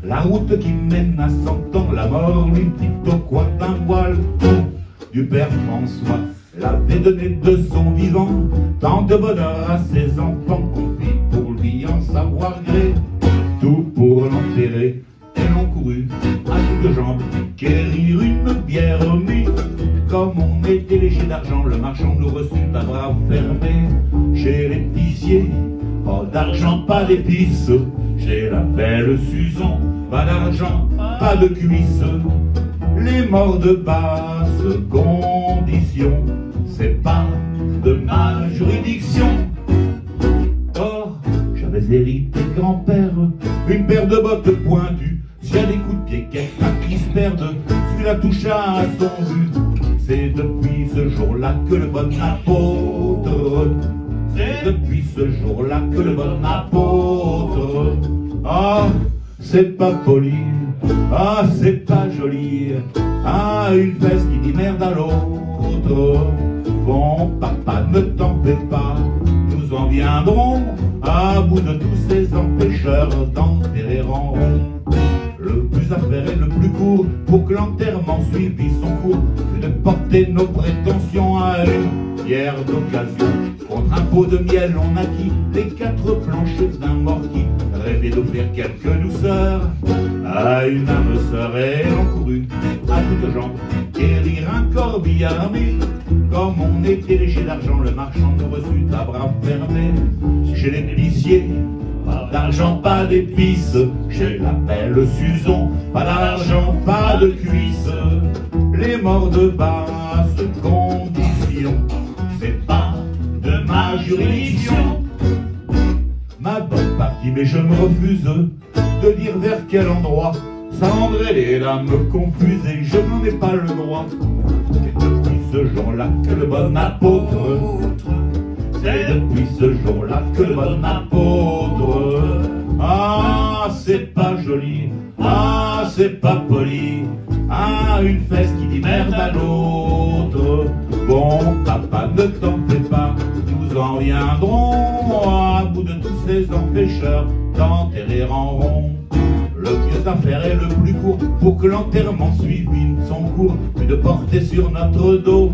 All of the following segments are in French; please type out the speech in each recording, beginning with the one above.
la route qui mène à 100 ans. La mort lui dit au coin d'un voile du père François l'avait donné de son vivant, tant de bonheur à ses enfants qu'on fit pour lui en savoir gré, tout pour l'enterrer. Et l'on courut à toutes jambes quérir une bière mais comme on était léger d'argent, le marchand nous reçut à bras fermés. Chez l'épicier, pas d'argent, pas d'épices. Chez la belle Suzon, pas d'argent, pas de cuisses. Les morts de basse condition, c'est pas de ma juridiction. Or, j'avais hérité de grand-père une paire de bottes pointues. S'il y a des coups de pied quelqu'un qui se perdent, celui-là toucha à son but. C'est depuis ce jour-là que le bon apôtre, c'est depuis ce jour-là que le bon apôtre. Ah, c'est pas poli, ah, c'est pas joli, ah, une fesse qui dit merde à l'autre. Bon, papa, ne t'en fais pas, nous en viendrons à bout de tous ces empêcheurs d'enterrer en rond. Le plus à faire et le plus court pour que l'enterrement suivit son cours fut de porter nos prétentions à une pierre d'occasion. Contre un pot de miel, on acquit les 4 planches d'un mort qui rêvait d'offrir quelques douceurs à une âme sœur. Et l'on courut à toutes jambes guérir un corbillard armé. Comme on était léger d'argent, le marchand nous reçut à bras fermés. Chez les l'épicier, pas d'argent, pas d'épices. Chez la belle Suzon, pas d'argent, pas de cuisses. Les morts de basse condition, c'est pas de ma juridiction. Ma bonne partie, mais je me refuse de dire vers quel endroit ça rendrait les dames confuses et je n'en ai pas le droit. C'est depuis ce jour-là que le bon apôtre, c'est depuis ce jour-là que le bon apôtre. Ah, c'est pas joli, ah, c'est pas poli, ah, une fesse qui dit merde à l'autre. Bon, papa, ne t'en fais pas, nous en viendrons à bout de tous ces empêcheurs d'enterrer en rond. Le mieux à faire est le plus court pour que l'enterrement suivît son cours, puis de porter sur notre dos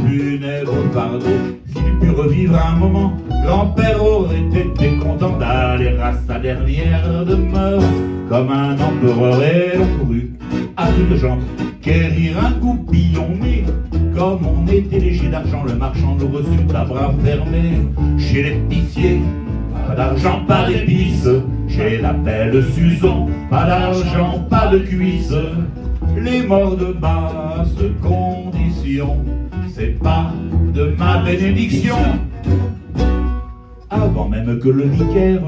funèbre fardeau. S'il eût pu revivre un moment, grand-père aurait été content d'aller à sa dernière demeure comme un empereur. Et l'on courut à toutes jambes quérir un goupillon, mais comme on était léger d'argent, le marchand nous reçut à bras fermés. Chez l'épicier, pas d'argent, pas d'épices. Chez la belle Suzon, pas d'argent, pas de cuisses. Les morts de basse condition, c'est pas de ma bénédiction. Avant même que le vicaire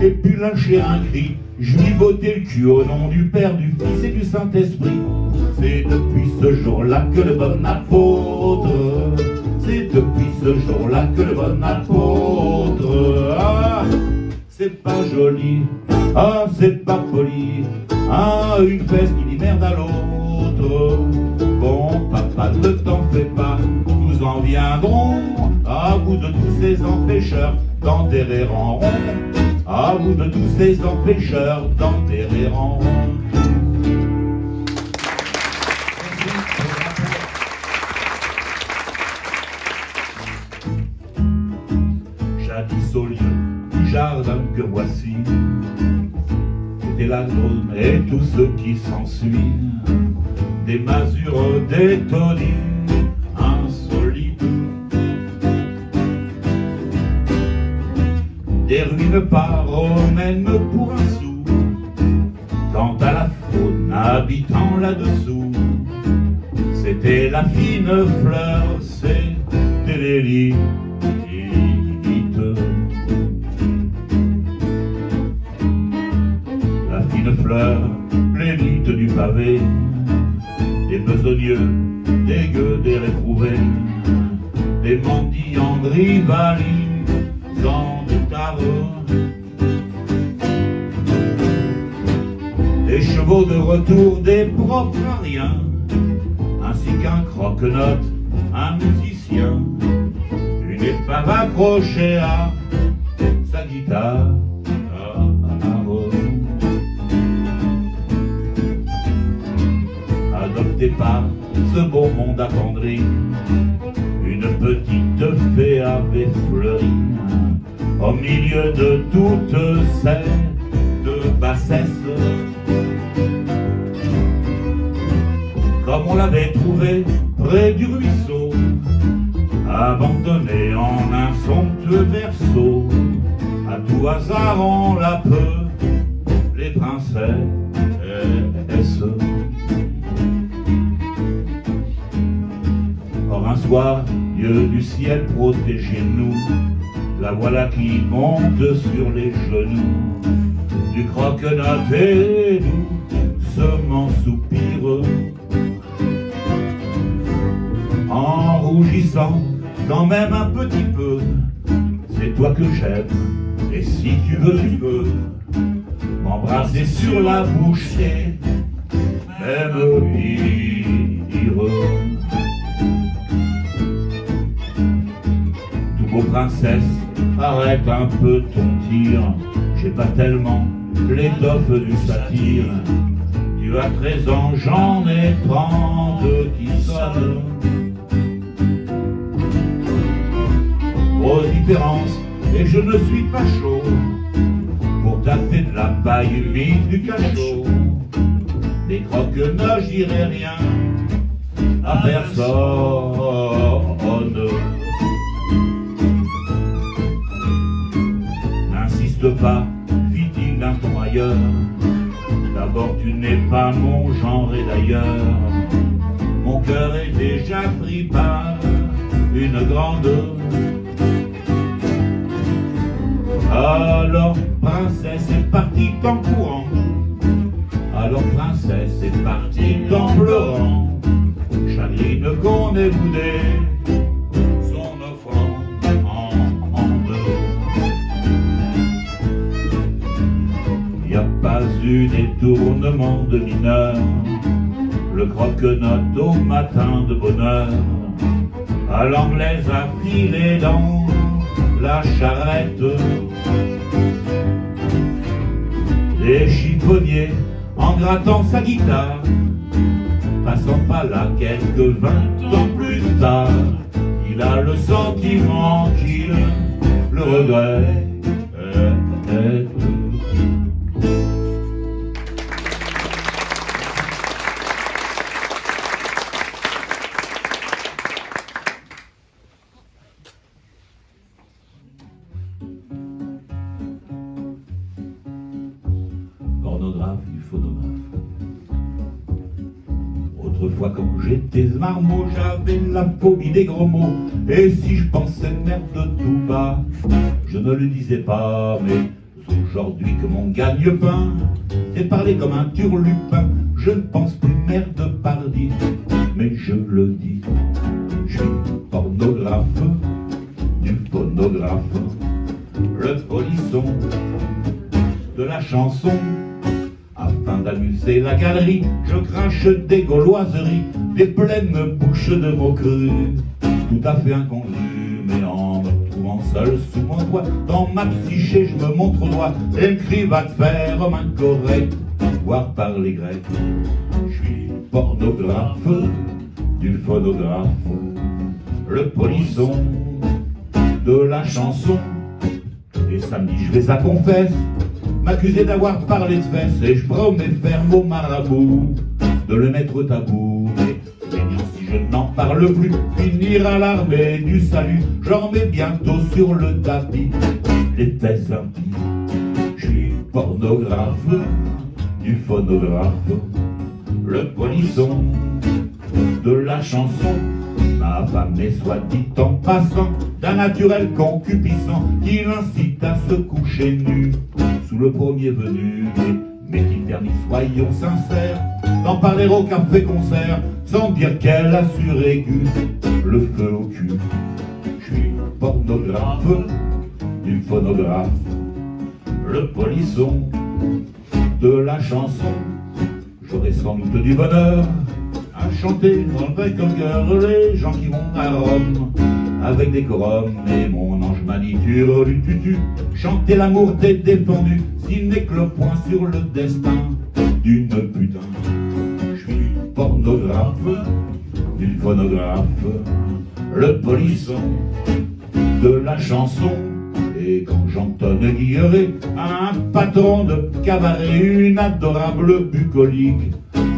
ait pu lâcher un cri, je lui bottais le cul au nom du Père, du Fils et du Saint-Esprit. C'est depuis ce jour-là que le bon apôtre, c'est depuis ce jour-là que le bon apôtre. Ah, c'est pas joli, ah, c'est pas poli, ah, une fesse qui dit merde à l'autre. Bon, papa, ne t'en fais pas, nous en viendrons à bout de tous ces empêcheurs d'enterrer en rond, à bout de tous ces empêcheurs d'enterrer en rond. Jadis au lieu du jardin que voici, c'était la zone et tout ce qui s'ensuit, des masures, des taudis insolites, des ruines pas romaines pour un sou. Quant à la faune habitant là-dessous, c'était la fine fleur, c'était l'élite. La fine fleur, l'élite du pavé, des besogneux, des gueux, des réprouvés, des mendiants rivalisants du tarot, des chevaux de retour, des propres à rien, ainsi qu'un croque-note, un musicien, une épave accrochée à sa guitare. n'était pas ce beau monde attendri. Une petite fée avait fleuri au milieu de toute cette bassesse. Comme on l'avait trouvé près du ruisseau, abandonné en un somptueux berceau, à tout hasard on l'appelait les princesses. Or un soir, Dieu du ciel, protégez-nous, la voilà qui monte sur les genoux du croque-note et doucement soupire, en rougissant quand même un petit peu. C'est toi que j'aime, et si tu veux, tu peux m'embrasser sur la bouche et même rire. Tout beau princesse, arrête un peu ton tir, j'ai pas tellement l'étoffe du satyre. Tu as 13 ans, j'en ai 30 qui sonnent. Grosse différence, et je ne suis pas chaud pour tâter de la paille humide du cachot. Des croque-noix, je dirais rien à personne. N'insiste pas, fit-il d'un ton ailleurs. D'abord, tu n'es pas mon genre et d'ailleurs, mon cœur est déjà pris par une grande. Alors, princesse est partie en courant. Alors, princesse est partie en pleurant. Chagrine qu'on ait boudé son offrande en deux. Y a pas eu détournement de mineur, le croque-note au matin de bonheur, à l'anglaise a filé dans la charrette. Les chiffonniers en grattant sa guitare, passant pas là quelques 20 ans plus tard, il a le sentiment qu'il le regrette. Pornographe du phonographe. Autrefois quand j'étais marmot, j'avais la phobie des gros mots. Et si je pensais merde tout bas, je ne le disais pas. Mais aujourd'hui que mon gagne-pain est parlé comme un turlupin, je ne pense plus merde pardi, mais je le dis. Je suis pornographe du phonographe, le polisson de la chanson. Afin d'amuser la galerie, je crache des gauloiseries, des pleines bouches de mots crus, tout à fait incongrus. Mais en me trouvant seul sous mon toit, dans ma psyché, je me montre au doigt et me crie va te faire homme incorrect, voire par les Grecs. Je suis pornographe du phonographe, le polisson de la chanson. Et samedi, je vais à confesse m'accuser d'avoir parlé de fesses, et je promets ferme au marabout de le mettre au tabou. Mais si je n'en parle plus, finir à l'armée du salut, j'en mets bientôt sur le tapis les fesses impies. Je suis pornographe du phonographe, le polisson de la chanson. Ma femme est, soit dit en passant, d'un naturel concupiscent qui l'incite à se coucher nu sous le premier venu. Mais qui permis, soyons sincères, d'en parler au café-concert, sans dire qu'elle a suraigu le feu au cul. Je suis pornographe du phonographe, le polisson de la chanson. J'aurai sans doute du bonheur à chanter dans le bec au cœur les gens qui vont à Rome avec décorum. Et mon ange manicure du tutu, chanter l'amour t'est défendu, s'il n'est que le point sur le destin d'une putain. Je suis porno pornographe, du phonographe, le polisson de la chanson. Et quand j'entonne Guilleret, un patron de cabaret, une adorable bucolique,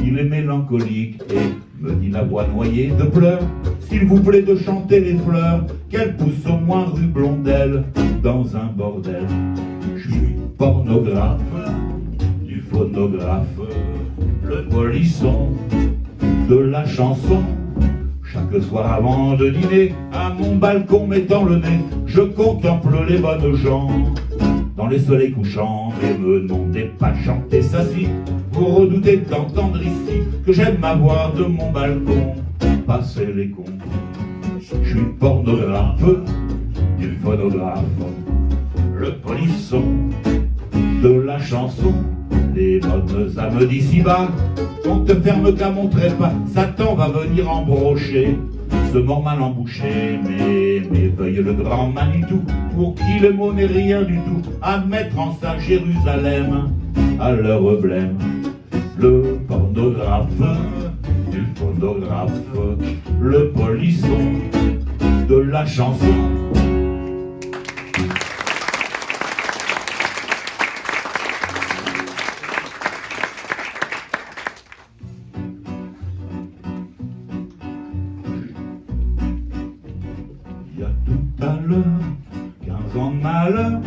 il est mélancolique et me dit la voix noyée de pleurs, s'il vous plaît de chanter les fleurs, qu'elles poussent au moins rue Blondel, dans un bordel. Je suis pornographe, du phonographe, le polisson de la chanson. Chaque soir avant de dîner, à mon balcon mettant le nez, je contemple les bonnes gens dans les soleils couchants. Et me demandez pas de chanter ça si vous redoutez d'entendre ici que j'aime ma voix de mon balcon passer les cons. Je suis pornographe, du phonographe, le polisson de la chanson. Les bonnes âmes d'ici-bas, on te ferme qu'à mon trépas, Satan va venir embrocher ce mort mal embouché. Mais veuille le grand Manitou, pour qui le mot n'est rien du tout, à mettre en sa Jérusalem à leur blême. Le pornographe, du phonographe, le polisson de la chanson. Il y a tout à l'heure, 15 ans de malheur,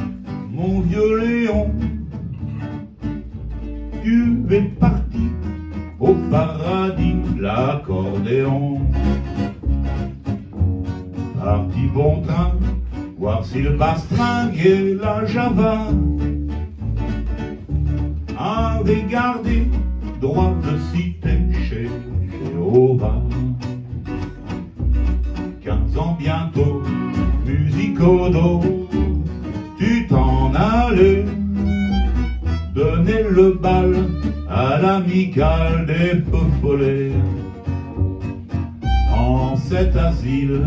mon vieux Léon, tu es parti au paradis, l'accordéon. Parti bon train, voir si le bastringue et la java avaient gardé droit de citer chez Jéhovah. 15 ans bientôt, musicodo, tu t'en allais donner le bal à l'amicale des feux follets. En cet asile,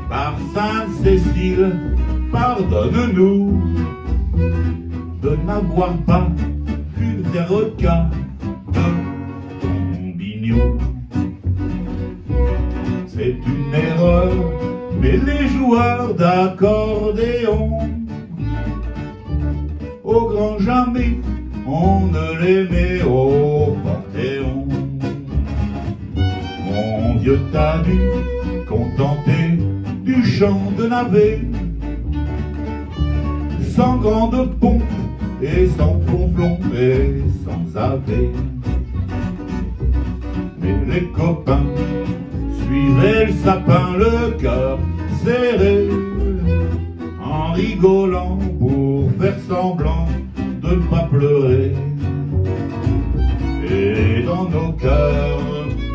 par Sainte-Cécile, pardonne-nous de n'avoir pas vu des requins de ton bignou. C'est une erreur, mais les joueurs d'accordéon, au grand jamais, on ne les met au Panthéon. Mon vieux t'a dû contenter du chant de navet, sans grande pompe et sans flonflon et sans ave. Mais les copains suivaient le sapin, le cœur serré, en rigolant pour faire semblant de ne pas pleurer. Et dans nos cœurs,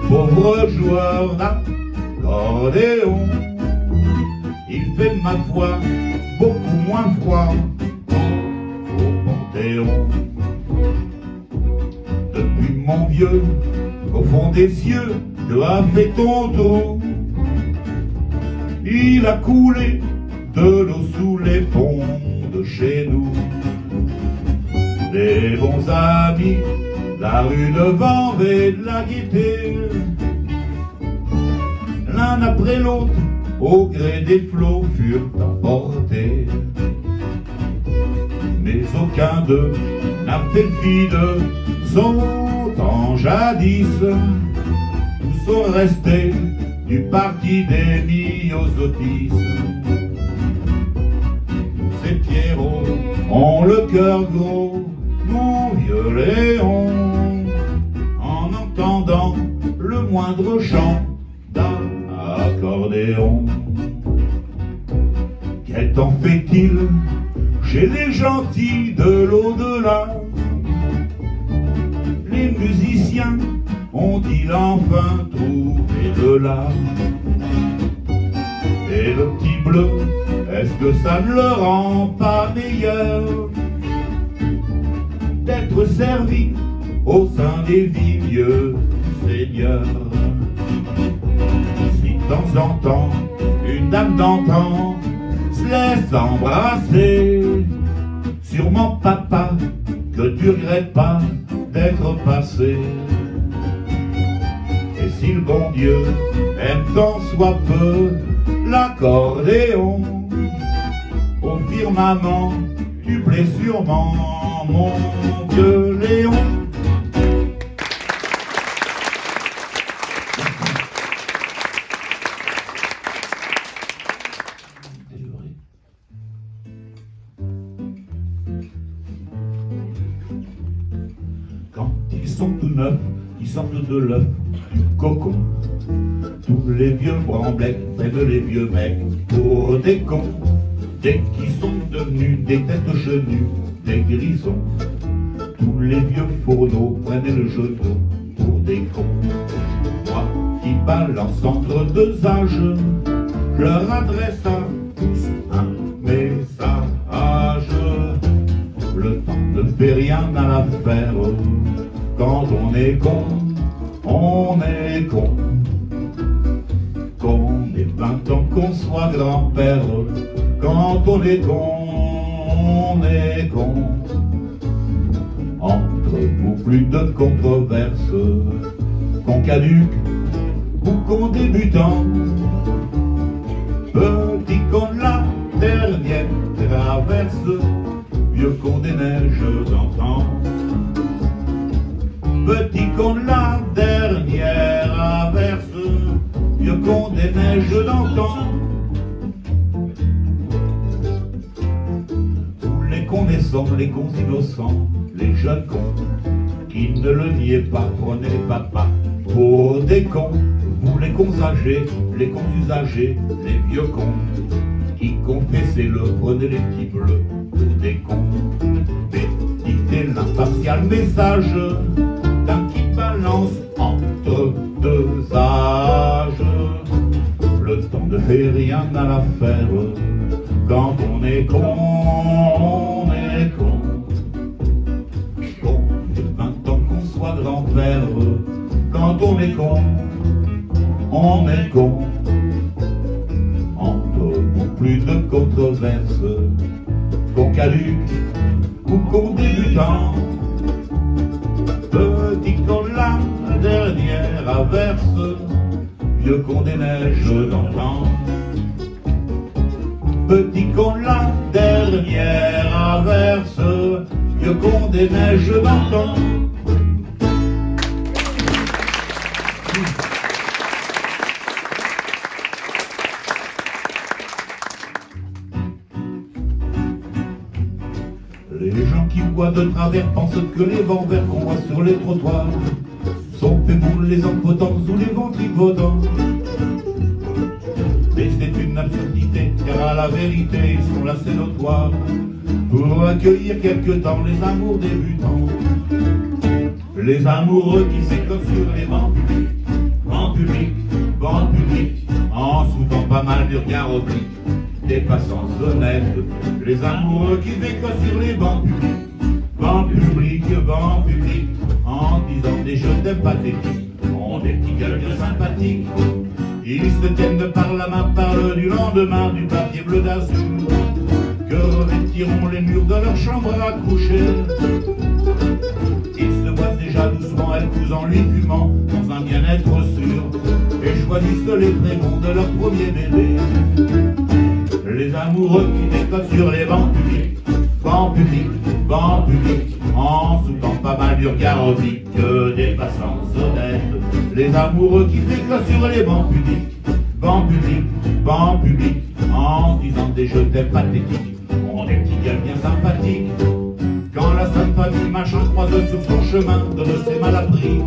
pauvres joueurs d'accordéon, il fait ma foi beaucoup moins froid au Panthéon. Depuis mon vieux, au fond des cieux, tu as fait ton trou. Il a coulé de l'eau sous les ponts de chez nous. Les bons amis, la rue de Vanves et de la Gaîté, l'un après l'autre, au gré des flots, furent emportés. Mais aucun d'eux n'a fait fi de son temps jadis. Tous sont restés du parti des Myosotis. Ces Pierrots ont le cœur gros, mon vieux Léon, en entendant le moindre chant d'accordéon. Quel temps fait-il chez les gentils de l'au-delà? Les musiciens ont-ils enfin trouvé de l'art? Et le petit bleu, est-ce que ça ne le rend pas meilleur d'être servi au sein des vieux seigneurs? Si de temps en temps, une dame d'antan se laisse embrasser, sûrement papa, que tu regrettes pas d'être passé. Et si le bon Dieu aime tant soit peu l'accordéon, au firmament tu plais sûrement, mon vieux Léon. Quand ils sont tout neufs, ils sortent de l'œuf du cocon. Tous les vieux branlecs prennent les vieux mecs pour des cons. Dès qu'ils sont devenus des têtes chenues, des grisons, tous les vieux fourneaux prennent le genou pour des cons. Moi qui balance entre deux âges, je leur adresse à tous un message. Le temps ne fait rien à l'affaire. Quand on est con, on est con. Qu'on ait 20 ans, qu'on soit grand-père. Quand on est con, on est con. Entre vous, plus de controverses. Qu'on caduque ou qu'on débutant. Petit con, la dernière traverse. Vieux con des neiges d'antan. Petit con, la dernière averse. Vieux con des neiges d'antan. Tous les cons naissants, les cons innocents, les jeunes cons qui ne le niaient pas, prenaient les papas pour des cons. Vous les cons âgés, les cons usagés, les vieux cons qui confessaient le, prenaient les petits bleus pour des cons. Méditez l'impartial message d'un qui balance entre deux âges. Le temps ne fait rien à l'affaire. Quand on est con, on est con. Qu'on ait 20 ans, qu'on soit grand-père. Quand on est con, on est con. Entre nous, plus de controverses. Qu'on caduque ou qu'on débutant. Petit con, la dernière averse. Vieux con des neiges d'antan. Petit con, la dernière averse. Vieux con des neiges d'antan. Les gens qui voient de travers pensent que les vents verts qu'on voit sur les trottoirs sont faits pour les impotents ou les ventripotents. Mais c'est une absurdité, car à la vérité, ils sont là, c'est notoire, pour accueillir quelque temps les amours débutants. Les amoureux qui s'écossent sur les bancs publics, en soufflant pas mal du regard oblique des passants honnêtes. Les amoureux qui s'écossent sur les bancs publics, en disant des je t'aime pathétiques, ont des petits gueules bien sympathiques. Ils se tiennent par la main, parlent du lendemain, du papier bleu d'azur que revêtiront les murs de leur chambre à coucher. Ils se voient déjà doucement, elle cousant lui fumant, dans un bien-être sûr, et choisissent les prénoms de leur premier bébé. Les amoureux qui décodent sur les bancs publics, en soufflant pas mal du regard oblique des passants honnêtes. Les amoureux qui décodent sur les bancs publics, en disant des je t'aime pathétiques, ont des petits gueules bien sympathiques. Quand la sainte famille machin croise sur son chemin de ces malappris,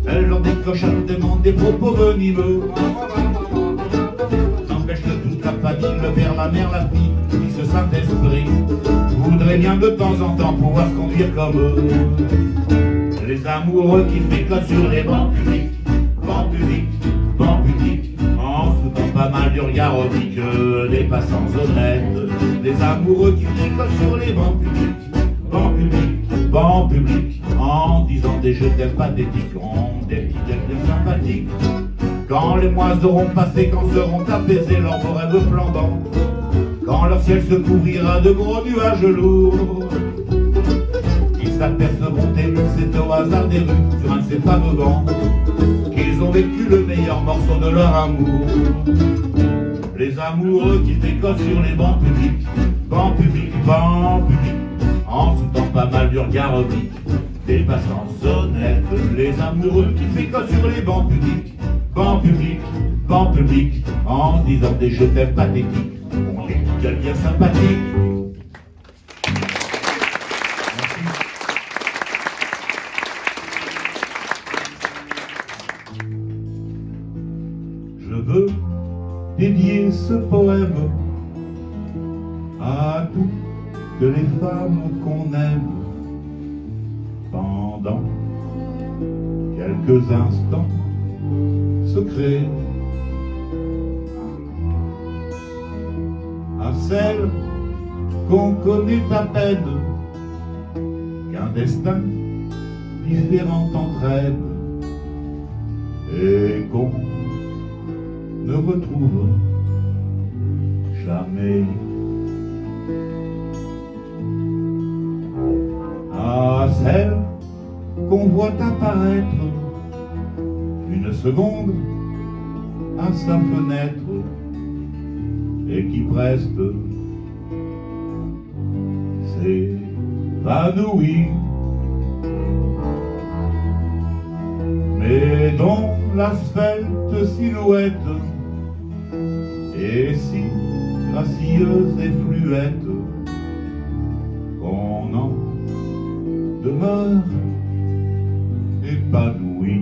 elle leur décoche demande des propos venimeux. N'empêche que toute la famille, le père, la mère, la fille, qui se Saint-Esprit, voudrait bien de temps en temps pouvoir se conduire comme eux. Les amoureux qui décodent sur les bancs publics, en soutenant pas mal du regard oblique des passants honnêtes. Les amoureux qui décodent sur les bancs publics, en disant des je t'aime pathétiques, ont des petits gueules bien sympathiques. Quand les mois auront passé, quand seront apaisés leurs beaux rêves flambants, quand leur ciel se couvrira de gros nuages lourds, ils s'apercevront des luttes, c'est au hasard des rues, sur un de ces fameux bancs, qu'ils ont vécu vécu le meilleur morceau de leur amour. Les amoureux qui décollent sur les bancs publics, bancs publics, bancs publics, en sautant pas mal du regard oblique des passants honnêtes. Les amoureux qui décollent sur les bancs publics, bancs publics, bancs publics, en disant des je t'aime pathétiques, on est quel bien sympathique. Je veux dédier ce poème à toutes les femmes qu'on aime pendant quelques instants secrets, à celles qu'on connaît à peine, qu'un destin différent entraîne et qu'on ne retrouve jamais. À celle qu'on voit apparaître une seconde à sa fenêtre et qui preste s'évanouit, mais dont la svelte silhouette est si gracieuse et fluette qu'on en demeure épanoui.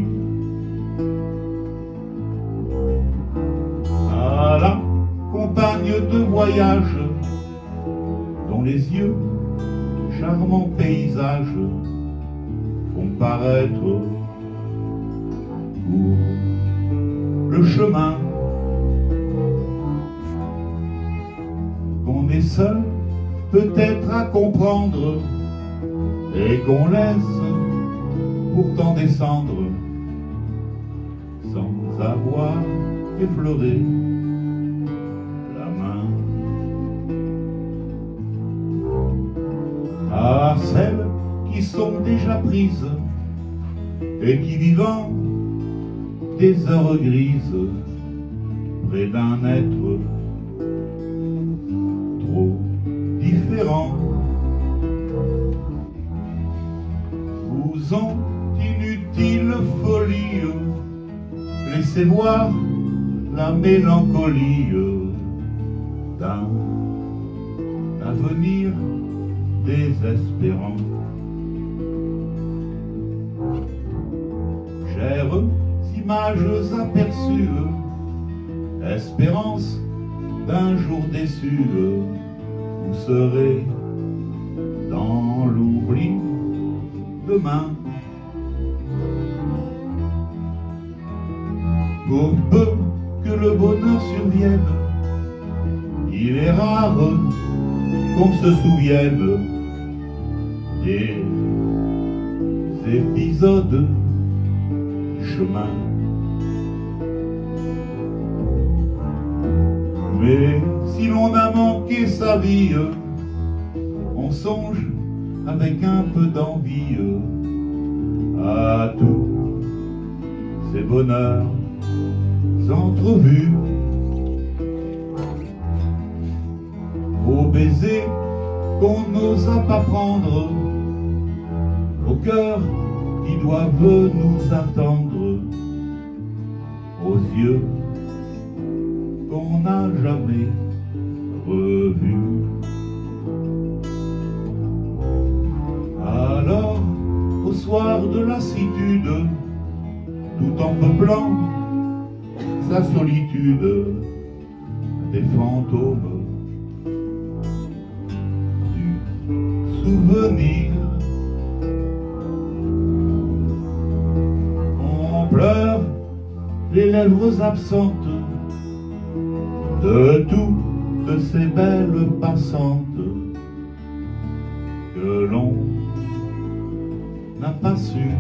À la compagne de voyage dont les yeux, charmants paysages, font paraître pour le chemin qu'on est seul peut-être à comprendre et qu'on laisse pourtant descendre sans avoir effleuré la main. À celles qui sont déjà prises et qui vivant des heures grises près d'un être trop différent vous ont inutile folie, laissez voir la mélancolie d'un avenir désespérant. Chères images aperçues, espérance d'un jour déçu, vous serez dans l'oubli demain. Pour peu que le bonheur survienne, il est rare qu'on se souvienne des épisodes du chemin. Mais si l'on a manqué sa vie, on songe avec un peu d'envie à tous ces bonheurs entrevus, aux baisers qu'on n'osa pas prendre, aux cœurs qui doivent nous attendre, aux yeux qu'on n'a jamais revus. Alors, au soir de lassitude, tout en peuplant sa solitude, des fantômes du souvenir, on pleure les lèvres absentes de toutes ces belles passantes que l'on n'a pas su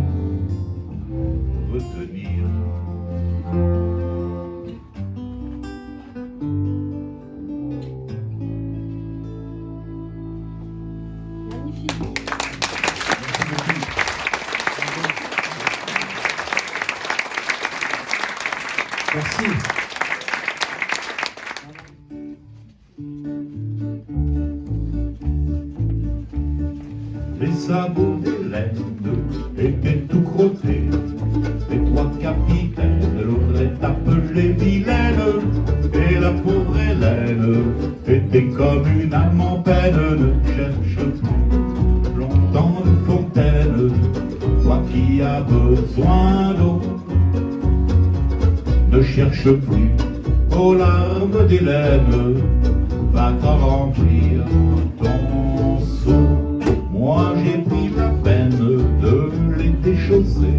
retenir. Merci. Les sabots d'Hélène étaient tout crottés. Les trois capitaines l'auraient appelée vilaine. Et la pauvre Hélène était comme une âme en peine. Ne cherche plus longtemps de fontaine. Toi qui as besoin d'eau, ne cherche plus aux larmes d'Hélène. Va t'en remplir ton seau. Moi j'ai pris la peine de les déchausser,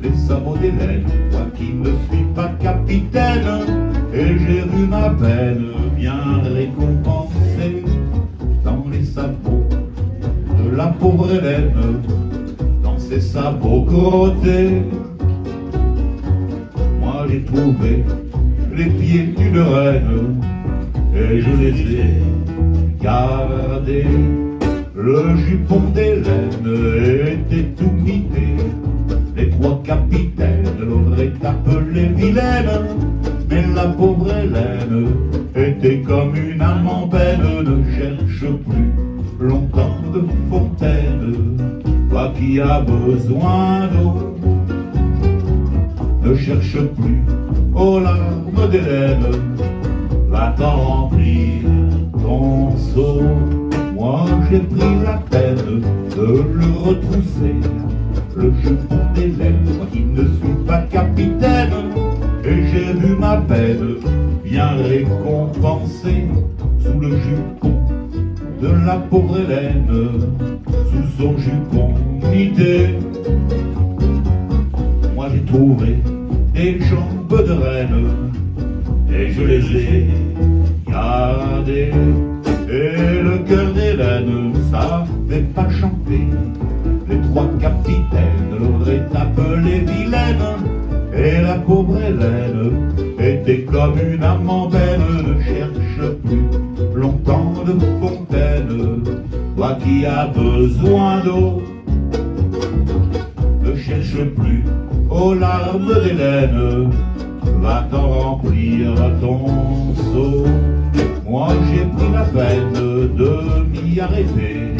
les sabots d'Hélène, moi qui ne suis pas capitaine, et j'ai vu ma peine bien récompensée dans les sabots de la pauvre Hélène, dans ses sabots crottés. Moi j'ai trouvé les pieds d'une reine, et je les ai gardés. Le jupon d'Hélène était tout midé. Les trois capitaines l'auraient appelée vilaine. Mais la pauvre Hélène était comme une âme en peine. Ne cherche plus longtemps de fontaine. Toi qui as besoin d'eau, ne cherche plus aux larmes d'Hélène. Va t'en remplir ton seau. Moi j'ai pris la peine de le retrousser, le jupon d'Hélène, moi qui ne suis pas capitaine, et j'ai vu ma peine bien récompensée sous le jupon de la pauvre Hélène, sous son jupon midé. Moi j'ai trouvé des jambes de reine, et je les ai gardées. Et le cœur d'Hélène savait pas chanter. Les trois capitaines l'auraient appelée vilaine. Et la pauvre Hélène était comme une âme en peine. Ne cherche plus longtemps de fontaine. Toi qui as besoin d'eau, ne cherche plus aux larmes d'Hélène. Va t'en remplir ton seau. Moi j'ai pris la peine de m'y arrêter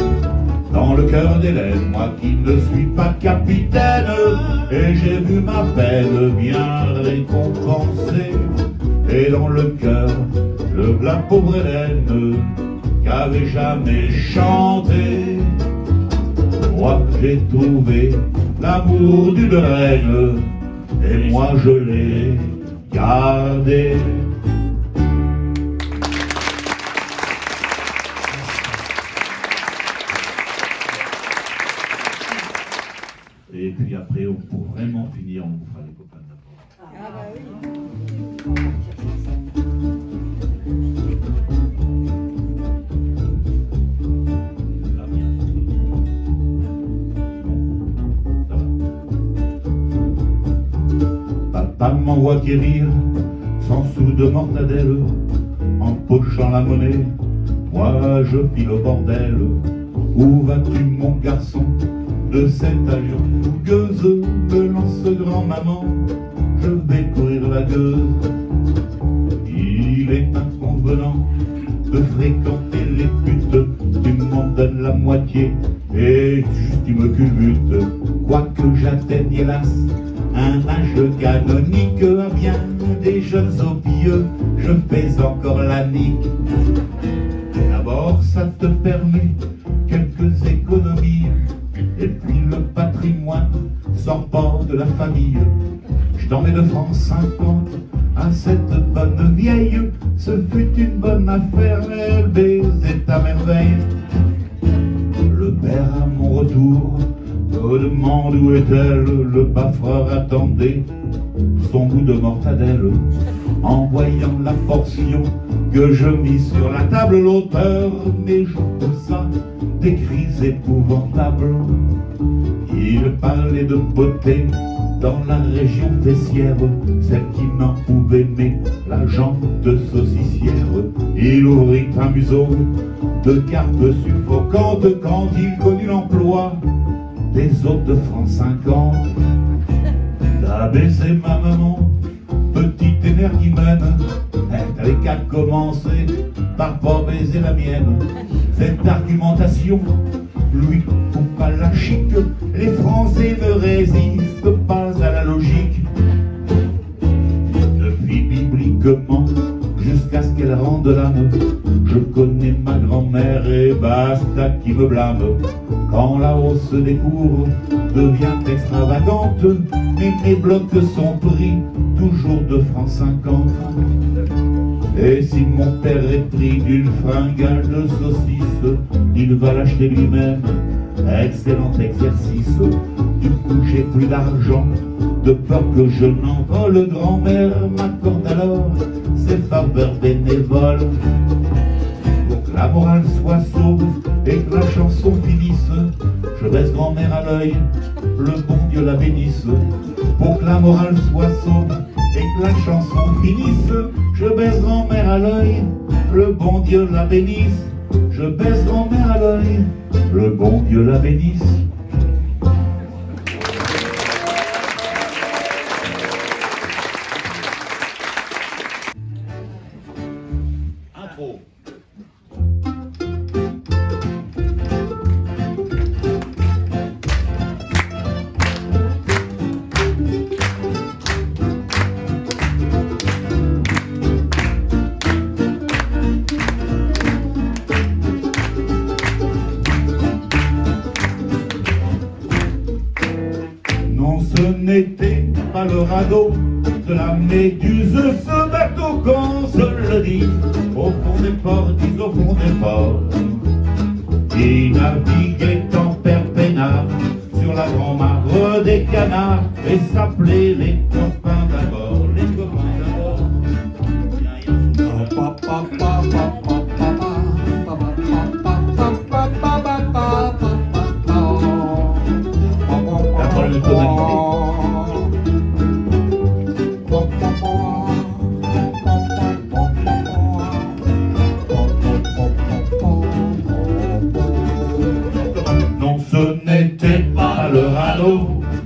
dans le cœur d'Hélène, moi qui ne suis pas capitaine, et j'ai vu ma peine bien récompensée. Et dans le cœur de la pauvre Hélène, qu'avait jamais chanté, moi j'ai trouvé l'amour d'une reine, et moi je l'ai gardé. Et puis après, pour vraiment finir, on vous fera les copains d'abord. Ah bah oui. Papa m'envoie quérir 100 sous de mortadelle, empochant la monnaie, moi je file au bordel. Où vas-tu mon garçon? De cette allure fougueuse me lance grand-maman, je vais courir la gueuse. Il est inconvenant de fréquenter les putes, tu m'en donnes la moitié et juste tu me culbutes. Quoique j'atteigne hélas un âge canonique, à bien des jeunes opieux je fais encore la nique. D'abord ça te permet quelques économies, et puis le patrimoine s'emporte de la famille. Je t'en mets de francs 50 à cette bonne vieille, ce fut une bonne affaire, elle baisait à merveille. Le père à mon retour me demande où est-elle, le bafreur attendait son goût de mortadelle. En voyant la portion que je mis sur la table, l'auteur mes joues poussa des cris épouvantables. Il parlait de beauté dans la région fessière, celle qui n'en pouvait mais la jambe saucissière. Il ouvrit un museau de cartes suffocantes quand il connut l'emploi des autres de francs 50. T'as baissé ma maman, petit commencer par pas baiser la mienne. Cette argumentation lui coupe à la chic. Les Français ne résistent pas à la logique. Depuis bibliquement jusqu'à ce qu'elle rende l'âme, je connais ma grand-mère et basta qui me blâme. Quand la hausse des cours devient extravagante, mes blocs sont pris toujours 2 francs 50. Et si mon père est pris d'une fringale de saucisse, il va l'acheter lui-même, excellent exercice. Du coup j'ai plus d'argent, de peur que je n'envole. Grand-mère m'accorde alors ses faveurs bénévoles. Pour que la morale soit sauve et que la chanson finisse, je baisse grand-mère à l'œil, le bon Dieu la bénisse. Pour que la morale soit sauve et que la chanson finisse, je baisse grand-mère à l'œil, le bon Dieu la bénisse. Je baisse grand-mère à l'œil, le bon Dieu la bénisse. Intro. Non, ce n'était pas le radeau de la Méduse, ce bateau qu'on se le dit, au fond des ports, dis au fond des ports. Il naviguait en père peinard sur la grand-mare des canards et s'appelait les copains d'abord, les copains d'abord. La parole de tonalité. Non, ce n'était pas le radeau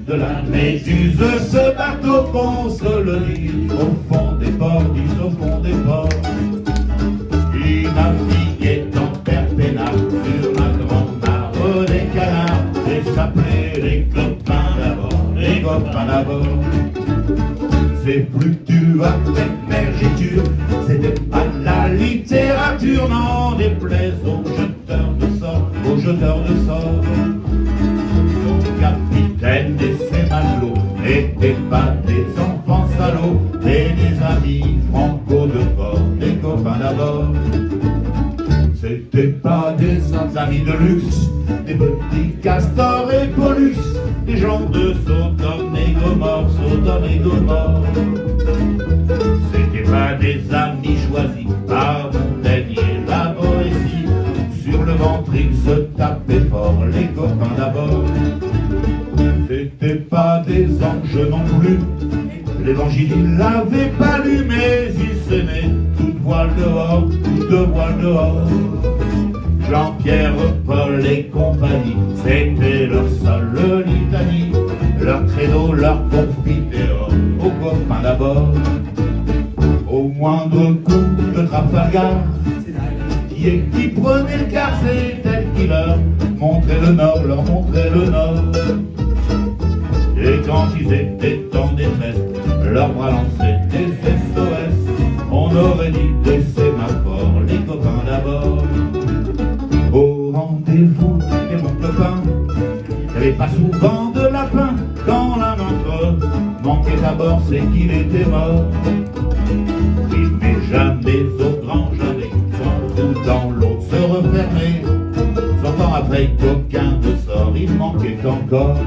de la Méduse, ce bateau qu'on se le dit, au fond des ports, dis au fond des ports. Il naviguait en père peinard sur la grand-mare des canards et s'appelait les copains d'abord, les copains d'abord. Ses fluctuations avec mergiture, c'était pas la littérature, n'en déplaise aux jeteurs de sorts, aux jeteurs de sorts. Son capitaine et ses matelots n'étaient pas des enfants salauds, mais des amis franco de bord, des copains d'abord. C'était pas des amis de luxe, des petits castors et pollux, des gens de Sodome et Gomorre, Sodome et Gomorre. C'était pas des amis choisis par Montaigne et la Boétie, sur le ventre ils se tapaient fort, les copains d'abord. C'était pas des anges non plus, l'évangile ils l'avaient pas lu, mais ils s'aimaient, toute voile dehors, toute voile dehors. Jean-Pierre, Paul et compagnie, c'était leur seule litanie, leur credo, leur confiteor, aux copains d'abord. Au moindre coup de Trafalgar, qui prenait le quart, c'est elle qui leur montrait le nord, leur montrait le nord. Et quand ils étaient en détresse, leurs bras lançaient des SOS, on aurait dit des sémaphores, les copains d'abord. Au rendez-vous des bons copains, y'avait pas souvent de lapin, quand l'un d'entre eux manquait à bord, c'est qu'il était mort. Il n'est jamais au grand jamais, son trou dans l'eau se refermait. 100 ans après qu'aucun de sort, il manquait encore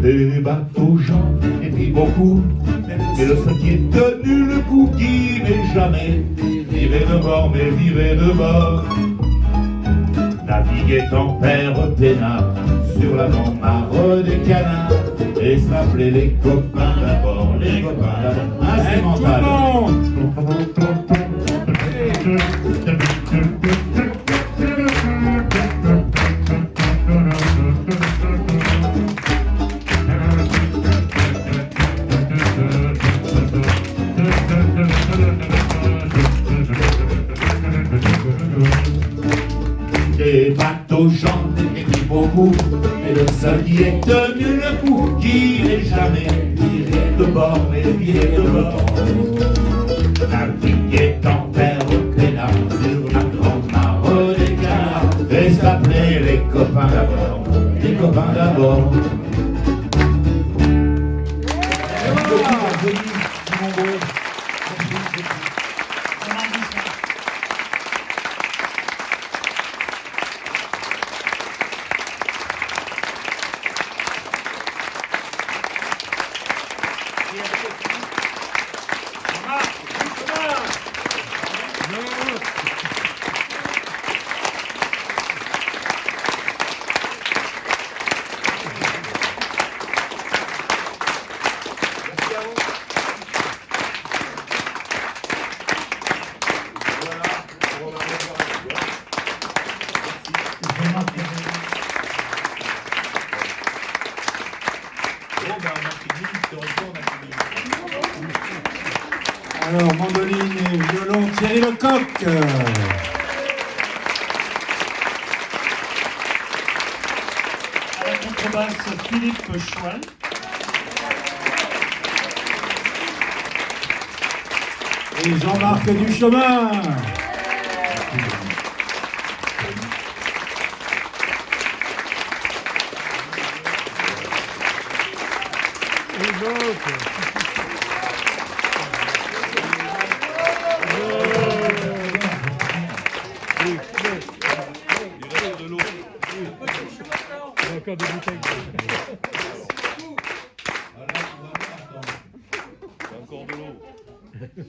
des bateaux gens, et puis beaucoup, mais le seul qui est tenu le coup, qui n'est jamais viré de bord, mais viré de bord. Naviguait en père peinard sur la grand-mare des canards et s'appelait les copains d'abord, les copains d'abord. Instrumental. qui est tenu le coup, qui n'est jamais viré de bord, mais viré de bord. Naviguer en terre au Clénat, sur la grande mare des canards, et s'appeler les copains d'abord, les copains d'abord. Merci beaucoup d'être venus, si nombreux. Merci beaucoup. Alors, mandoline et violon, Thierry Lecoq. À la contrebasse, Philippe Chouin. Et Jean-Marc Duchemin. Encore des bouteilles. Encore de l'eau.